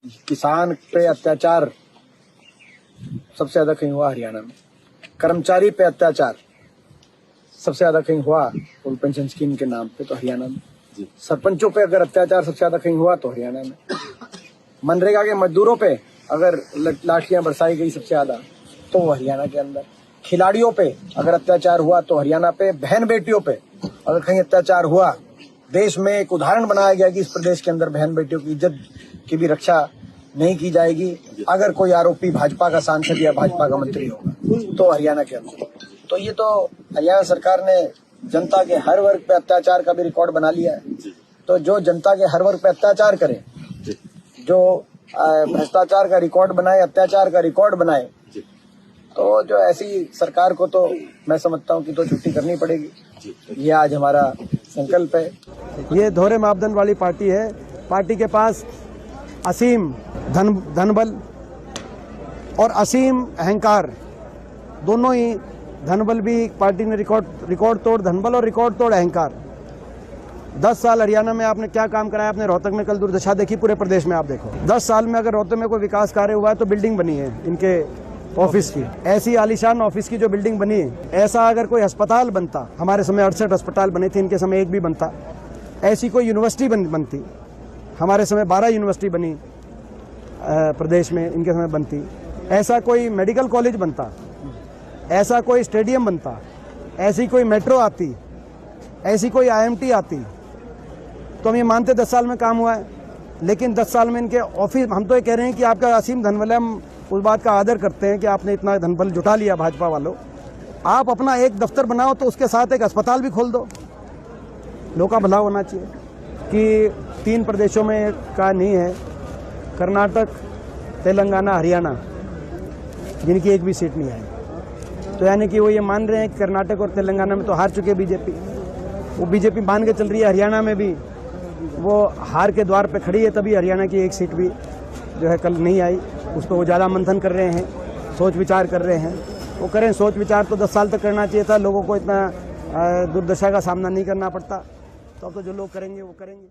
किसान पे अत्याचार सबसे ज्यादा कहीं हुआ हरियाणा में। कर्मचारी पे अत्याचार सबसे ज्यादा कहीं हुआ फुल पेंशन स्कीम के नाम पे तो हरियाणा में। सरपंचों पे अगर अत्याचार सबसे ज्यादा कहीं हुआ तो हरियाणा में। मनरेगा के मजदूरों पे अगर लाठियां बरसाई गई सबसे ज्यादा तो वो हरियाणा के अंदर। खिलाड़ियों पे अगर अत्याचार हुआ तो हरियाणा पे। बहन बेटियों पे अगर कहीं अत्याचार हुआ, देश में एक उदाहरण बनाया गया कि इस प्रदेश के अंदर बहन बेटियों की इज्जत की भी रक्षा नहीं की जाएगी अगर कोई आरोपी भाजपा का सांसद या भाजपा का मंत्री होगा तो हरियाणा के अंदर। तो ये तो हरियाणा सरकार ने जनता के हर वर्ग पे अत्याचार का भी रिकॉर्ड बना लिया है। तो जो जनता के हर वर्ग पे अत्याचार करे, जो भ्रष्टाचार का रिकॉर्ड बनाए, अत्याचार का रिकॉर्ड बनाए, तो जो ऐसी सरकार को तो मैं समझता हूँ कि तो छुट्टी करनी पड़ेगी। ये आज हमारा संकल्प है। ये दोहरे मापदंड वाली पार्टी है। पार्टी के पास असीम धनबल और असीम अहंकार, दोनों ही। धनबल भी पार्टी ने रिकॉर्ड तोड़ धनबल और रिकॉर्ड तोड़ अहंकार। 10 साल हरियाणा में आपने क्या काम कराया? आपने रोहतक में कल दुर्दशा देखी, पूरे प्रदेश में आप देखो। 10 साल में अगर रोहतक में कोई विकास कार्य हुआ है तो बिल्डिंग बनी है इनके ऑफिस की, ऐसी आलीशान ऑफिस की जो बिल्डिंग बनी है। ऐसा अगर कोई अस्पताल बनता, हमारे समय 68 अस्पताल बने थे, इनके समय एक भी बनता। ऐसी कोई यूनिवर्सिटी बनती, हमारे समय 12 यूनिवर्सिटी बनी प्रदेश में, इनके समय बनती। ऐसा कोई मेडिकल कॉलेज बनता, ऐसा कोई स्टेडियम बनता, ऐसी कोई मेट्रो आती, ऐसी कोई IMT आती, तो हम ये मानते 10 साल में काम हुआ है। लेकिन 10 साल में इनके ऑफिस, हम तो ये कह रहे हैं कि आपका असीम धनबल है, हम उस बात का आदर करते हैं कि आपने इतना धनबल जुटा लिया भाजपा वालों। आप अपना एक दफ्तर बनाओ तो उसके साथ एक अस्पताल भी खोल दो। लोगों का भला होना चाहिए कि 3 प्रदेशों में का नहीं है, कर्नाटक, तेलंगाना, हरियाणा, जिनकी एक भी सीट नहीं आई। तो यानी कि वो ये मान रहे हैं कि कर्नाटक और तेलंगाना में तो हार चुके बीजेपी। वो बीजेपी मान के चल रही है हरियाणा में भी वो हार के द्वार पे खड़ी है, तभी हरियाणा की एक सीट भी जो है कल नहीं आई। उसको वो ज़्यादा मंथन कर रहे हैं, सोच विचार कर रहे हैं। वो करें सोच विचार, तो 10 साल तक करना चाहिए था। लोगों को इतना दुर्दशा का सामना नहीं करना पड़ता। तो अब तो जो लोग करेंगे वो करेंगे।